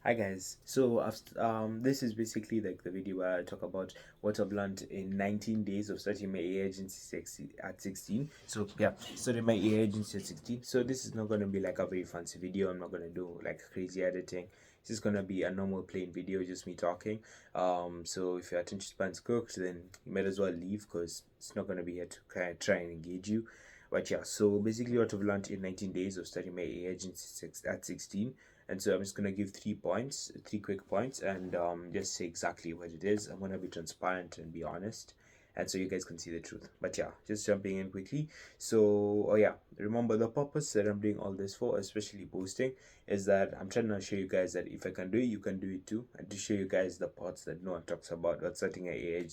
Hi guys. This is basically like the video where I talk about what I've learned in 19 days of starting my AI agency at 16. So yeah, started my AI agency at 16. So this is not gonna be like a very fancy video. I'm not gonna do like crazy editing. This is gonna be a normal plain video, just me talking. So if your attention span's cooked, then you might as well leave because it's not gonna be here to kind of try and engage you. But yeah, so basically what I've learned in 19 days of starting my AI agency at 16. And so I'm just gonna give 3 points, 3 quick points, and just say exactly what it is. I'm gonna be transparent and be honest, and so you guys can see the truth. But yeah, just jumping in quickly. So, oh yeah, remember the purpose that I'm doing all this for, especially posting, is that I'm trying to show you guys that if I can do it, you can do it too, and to show you guys the parts that no one talks about starting an AI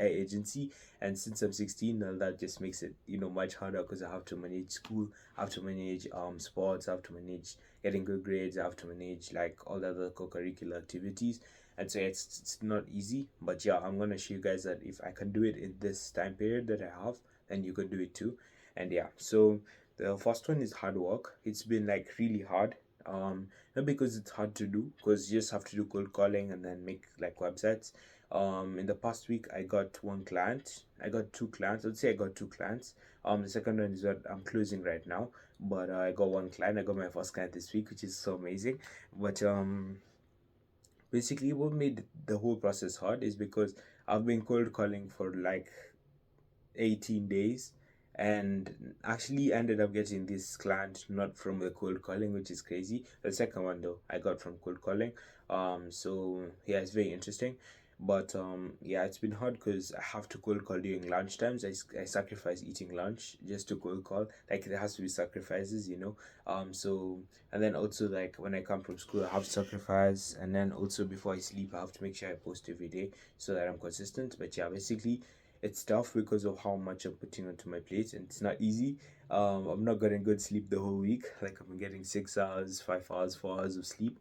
agency. And since I'm 16 now, that just makes it much harder because I have to manage school, I have to manage sports, I have to manage getting good grades, I have to manage like all the other co-curricular activities. And so it's not easy, but yeah, I'm gonna show you guys that if I can do it in this time period that I have, then you can do it too. And yeah, so the first one is hard work. It's been like really hard. Not because it's hard to do, because you just have to do cold calling and then make like websites. In the past week I got one client, I got two clients, I'd say I got two clients. The second one is what I'm closing right now, but I got one client. I got my first client this week, which is so amazing. But basically what made the whole process hard is because I've been cold calling for like 18 days, and actually ended up getting this client not from the cold calling, which is crazy. The second one though I got from cold calling. So yeah, it's very interesting. But yeah, it's been hard because I have to cold call during lunch times. I sacrifice eating lunch just to cold call. Like there has to be sacrifices. So, and then also like when I come from school, I have to sacrifice, and then also before I sleep, I have to make sure I post every day so that I'm consistent. But yeah, basically it's tough because of how much I'm putting onto my plate, and it's not easy. I'm not getting good sleep the whole week. Like I'm getting 6 hours, 5 hours, 4 hours of sleep.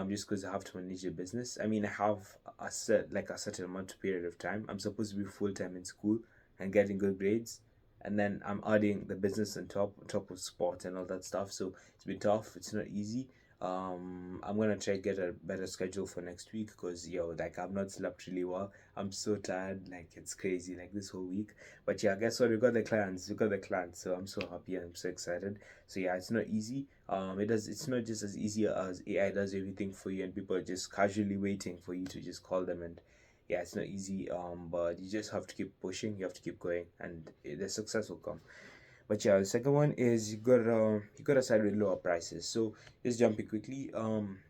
Just because I have to manage a business. I mean, I have a certain amount of period of time. I'm supposed to be full time in school and getting good grades, and then I'm adding the business on top of sport and all that stuff. So it's been tough. It's not easy. I'm gonna try to get a better schedule for next week because like I've not slept really well. I'm so tired, like it's crazy, like this whole week. But yeah, guess what? We got the clients, so I'm so happy and I'm so excited. So yeah, it's not easy. It's not just as easy as AI does everything for you, and people are just casually waiting for you to just call them. And yeah, it's not easy. But you just have to keep pushing. You have to keep going, and the success will come. But yeah, the second one is you gotta start with lower prices. So just jumping quickly.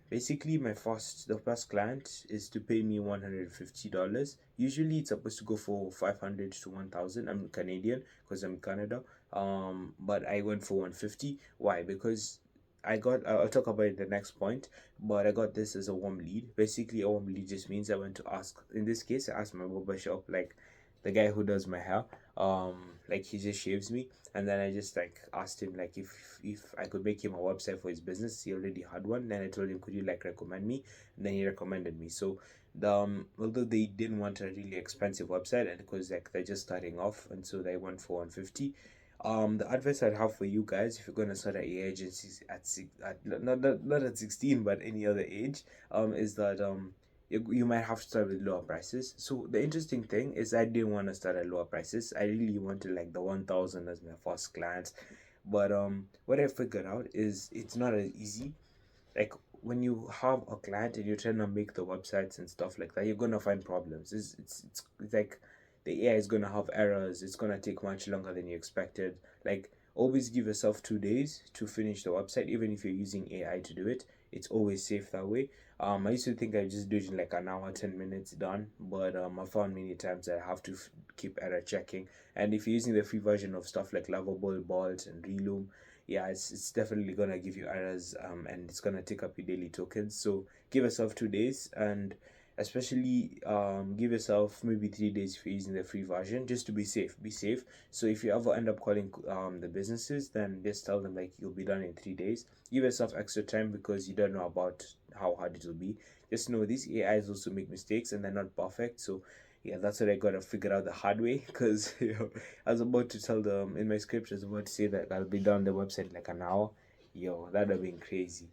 Basically the first client is to pay me $150. Usually it's supposed to go for 500 to 1,000. I'm Canadian because I'm in Canada. But I went for 150. Why? Because I'll talk about it in the next point, but I got this as a warm lead. Basically, a warm lead just means I went to ask. In this case, I asked my barber shop, like the guy who does my hair. Like he just shaves me, and then I just like asked him like if I could make him a website for his business. He already had one. Then I told him, could you like recommend me? And then he recommended me. So although they didn't want a really expensive website, and because like they're just starting off, and so they went for 150. The advice I'd have for you guys if you're gonna start an AI agencies not at 16 but any other age, is that you might have to start with lower prices. So the interesting thing is I didn't want to start at lower prices. I really wanted like the 1,000 as my first client. But what I figured out is it's not as easy. Like when you have a client and you're trying to make the websites and stuff like that, you're gonna find problems. It's like the AI is gonna have errors. It's gonna take much longer than you expected. Like always give yourself 2 days to finish the website, even if you're using AI to do it. It's always safe that way. I used to think I just do it in like an hour, 10 minutes done, but I found many times that I have to keep error checking. And if you're using the free version of stuff like Lovable, Bolt, and Reloom, yeah, it's definitely gonna give you errors, and it's gonna take up your daily tokens. So give yourself 2 days, and especially give yourself maybe 3 days if you're using the free version, just to be safe. Be safe. So if you ever end up calling the businesses, then just tell them like you'll be done in 3 days. Give yourself extra time because you don't know about how hard it will be. Just know these AIs also make mistakes and they're not perfect. So yeah, that's what I gotta figure out the hard way. Because I was about to tell them in my script, I was about to say that I'll be done the website in like an hour. Yo, that'd have been crazy.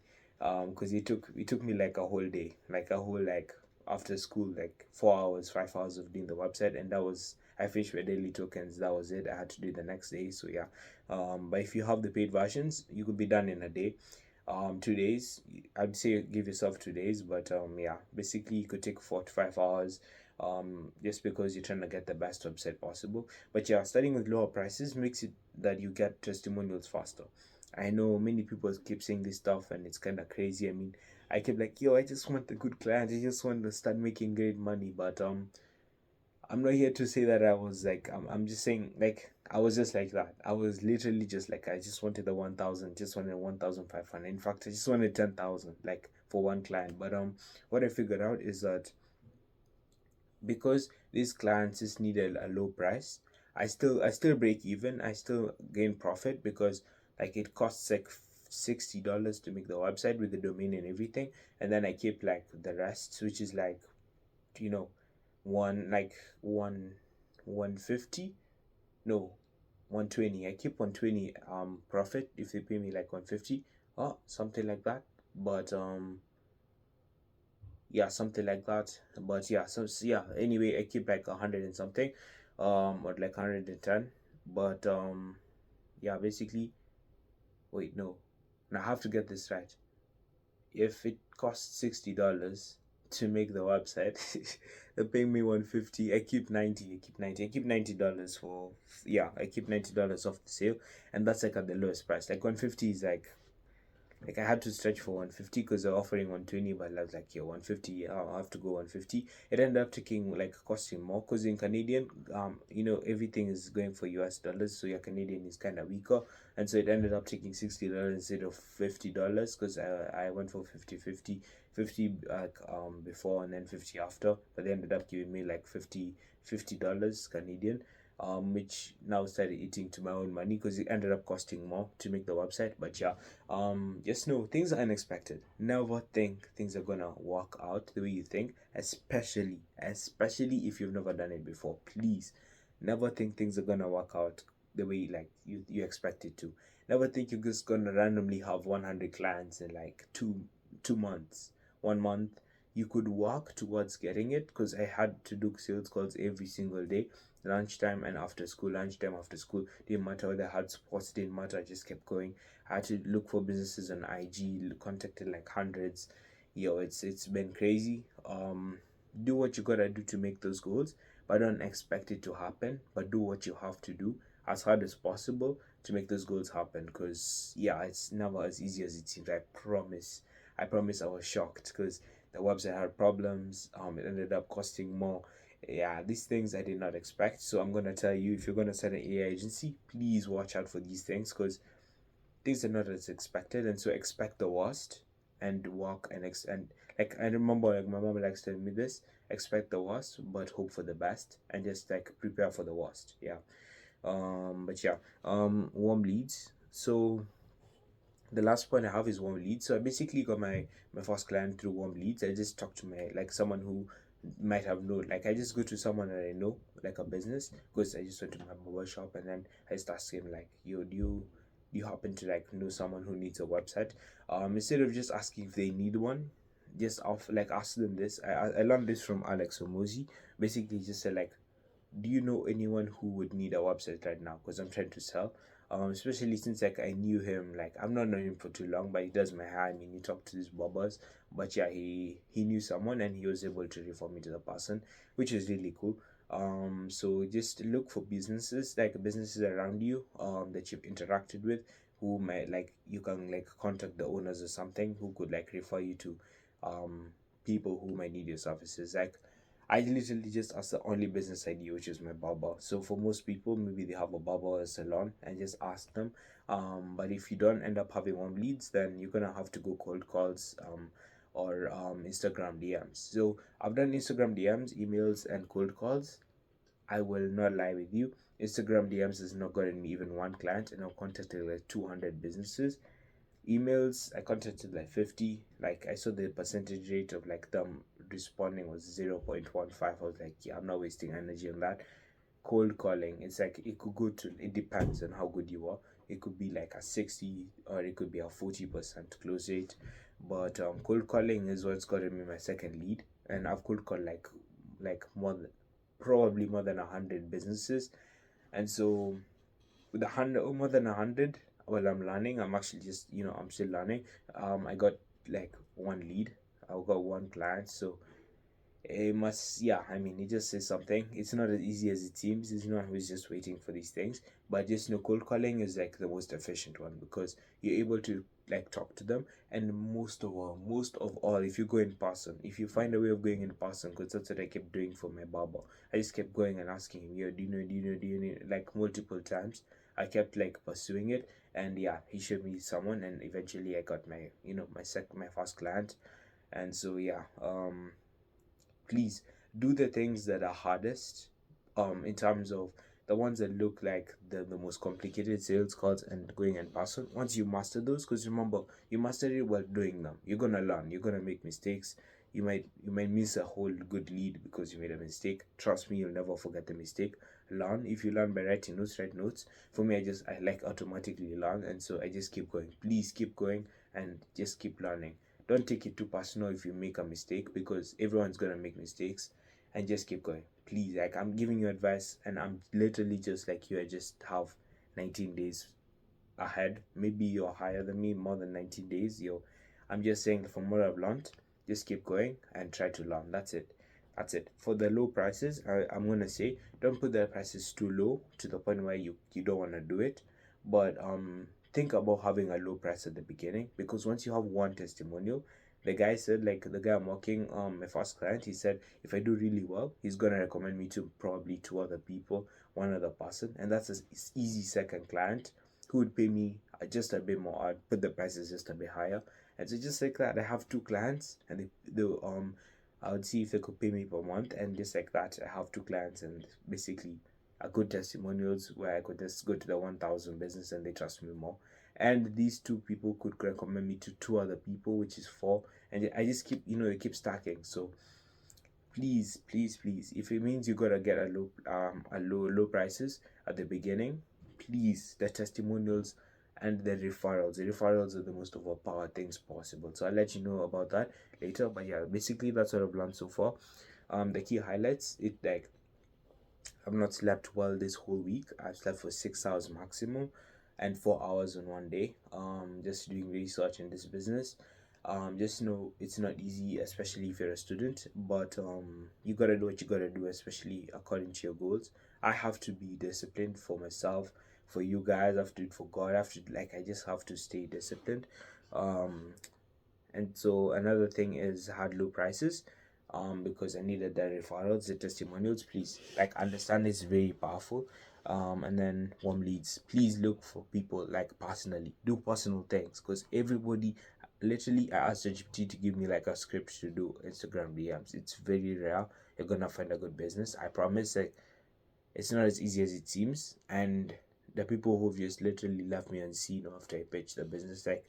because it took me like a whole day, like a whole like after school, like 4 hours, 5 hours of doing the website, and that was I finished my daily tokens. That was it. I had to do it the next day. So yeah, but if you have the paid versions, you could be done in a day. 2 days. I'd say give yourself 2 days, but yeah, basically you could take 4 to 5 hours. Just because you're trying to get the best website possible. But yeah, starting with lower prices makes it that you get testimonials faster. I know many people keep saying this stuff and it's kind of crazy. I mean, I keep like, yo, I just want a good client. I just want to start making great money. But I'm not here to say that I was like, I'm just saying like I was just like that. I was literally just like I just wanted the 1,000, just wanted 1,500. In fact, I just wanted 10,000 like for one client. But what I figured out is that because these clients just needed a low price, I still break even. I still gain profit because like it costs like $60 to make the website with the domain and everything, and then I keep like the rest, which is like you know one like one 150, no, 120. I keep 120 profit if they pay me like 150 or something like that. But yeah, something like that. But yeah, so yeah, anyway, I keep like 100 and something, or like 110. But yeah, basically, wait, no, now I have to get this right. If it costs $60 to make the website, they're paying me 150. I keep 90. I keep $90 for, yeah, I keep $90 off the sale, and that's like at the lowest price. Like 150 is like I had to stretch for 150 because they're offering 120, but I was like, yo, 150, yeah, I'll have to go 150. It ended up taking like costing more because in Canadian, everything is going for US dollars, so your Canadian is kind of weaker, and so it ended up taking $60 instead of $50 because I went for 50 like before and then 50 after, but they ended up giving me like $50 Canadian, which now started eating to my own money because it ended up costing more to make the website. But yeah, just know things are unexpected. Never think things are gonna work out the way you think, especially if you've never done it before. Please, never think things are gonna work out the way like you expect it to. Never think you're just gonna randomly have 100 clients in like two months, 1 month. You could work towards getting it because I had to do sales calls every single day, lunchtime and after school, lunchtime after school. Didn't matter whether I had sports, didn't matter. I just kept going. I had to look for businesses on IG, contacted like hundreds. Yo, it's been crazy. Do what you gotta do to make those goals, but don't expect it to happen. But do what you have to do as hard as possible to make those goals happen. Cause yeah, it's never as easy as it seems. I promise. I promise. I was shocked because the website had problems. It ended up costing more. Yeah, these things I did not expect. So I'm gonna tell you, if you're gonna set an AI agency, please watch out for these things because things are not as expected, and so expect the worst and work and like I remember like my mom likes telling me this: expect the worst but hope for the best, and just like prepare for the worst. Yeah. But yeah, warm leads. So the last point I have is warm leads. So I basically got my first client through warm leads. I just talked to my like someone who might have known. Like I just go to someone that I know, like a business, because I just went to my mobile shop and then I just asked him like, yo, do you happen to like know someone who needs a website? Instead of just asking if they need one, just off like ask them this. I learned this from Alex Omozi. Basically, he just said like, do you know anyone who would need a website right now? Because I'm trying to sell. Especially since like I knew him, like I've not known him for too long, but he does my hair. I mean, he talked to these bobbers, but yeah, he knew someone and he was able to refer me to the person, which is really cool. So just look for businesses, like businesses around you, that you've interacted with, who might like you can like contact the owners or something who could like refer you to, um, people who might need your services. Like I literally just asked the only business I knew, which is my barber. So for most people, maybe they have a barber or a salon, and just ask them. But if you don't end up having warm leads, then you're gonna have to go cold calls, or Instagram DMs. So I've done Instagram DMs, emails, and cold calls. I will not lie with you. Instagram DMs has not gotten me even one client, and I've contacted like 200 businesses. Emails, I contacted like 50. Like I saw the percentage rate of like them responding was 0.15. I was like, yeah, I'm not wasting energy on that. Cold calling, it's like it could go to, it depends on how good you are. It could be like a 60 or it could be a 40% close rate. but cold calling is what's gotten me my second lead, and I've cold called like more than probably more than 100 businesses. And so with 100, more than 100, well, I'm learning. I'm actually just, I'm still learning. I got like one lead. I got one client. So it must, yeah, I mean, it just says something. It's not as easy as it seems. It's not always just waiting for these things, but just cold calling is like the most efficient one, because you're able to like talk to them. And most of all, if you go in person, if you find a way of going in person, because that's what I kept doing for my barber. I just kept going and asking him, yo, do you know, like multiple times. I kept like pursuing it, and yeah, he showed me someone, and eventually I got my, my first client. And so yeah, please do the things that are hardest, in terms of the ones that look like the most complicated sales calls and going in person. Once you master those, because remember, you master it while doing them, you're gonna learn, you're gonna make mistakes. You might miss a whole good lead because you made a mistake. Trust me, you'll never forget the mistake. Learn. If you learn by writing notes, write notes. For me, I like automatically learn, and so I just keep going. Please keep going and just keep learning. Don't take it too personal if you make a mistake, because everyone's gonna make mistakes. And just keep going, please. Like, I'm giving you advice, and I'm literally just like you. I just have 19 days ahead. Maybe you're higher than me, more than 19 days. I'm just saying, from what I've learned, just keep going and try to learn. That's it for the low prices. I'm gonna say, don't put the prices too low to the point where you don't want to do it. But think about having a low price at the beginning, because once you have one testimonial, the guy said, like the guy I'm working, my first client, he said if I do really well, he's gonna recommend me to probably two other people, one other person, and that's an easy second client who would pay me just a bit more. I'd put the prices just a bit higher. And so just like that, I have two clients, and I would see if they could pay me per month. And just like that, I have two clients, and basically a good testimonials where I could just go to the 1,000 business and they trust me more. And these two people could recommend me to two other people, which is four. And I just keep, it keeps stacking. So please, please, please, if it means you gotta get a low prices at the beginning, please, the testimonials and the referrals are the most overpowered things possible. So I'll let you know about that later. But yeah, basically that's what I've learned so far. The key highlights, it like, I've not slept well this whole week. I've slept for 6 hours maximum, and 4 hours on one day. Just doing research in this business. Just know it's not easy, especially if you're a student. But you gotta do what you gotta do, especially according to your goals. I have to be disciplined for myself, for you guys. I have to do it for God. I have to, like, I just have to stay disciplined. Um, and so another thing is hard low prices, because I needed the referrals, the testimonials. Please, like, understand it's very powerful. And then warm leads, please look for people, like, personally do personal things, because everybody, literally, I asked GPT to give me like a script to do Instagram DMs. It's very rare you're gonna find a good business, I promise. Like, it's not as easy as it seems. And the people who've just literally left me unseen after I pitched the business, like,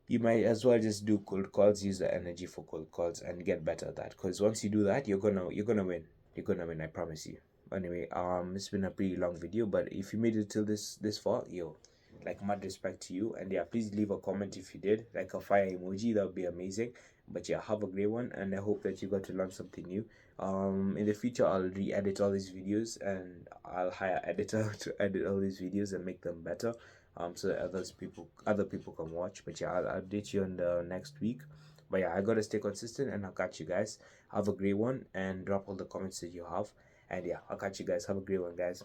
you might as well just do cold calls. Use the energy for cold calls and get better at that, because once you do that, you're gonna win. You're gonna win, I promise you. Anyway, it's been a pretty long video, but if you made it till this far, yo, like, mad respect to you. And yeah, please leave a comment if you did, like a fire emoji. That would be amazing. But yeah, have a great one, and I hope that you got to learn something new. In the future, I'll re-edit all these videos, and I'll hire editor to edit all these videos and make them better, so that other people can watch. But yeah, I'll update you on the next week. But yeah, I gotta stay consistent, and I'll catch you guys. Have a great one, and drop all the comments that you have. And yeah, I'll catch you guys. Have a great one, guys.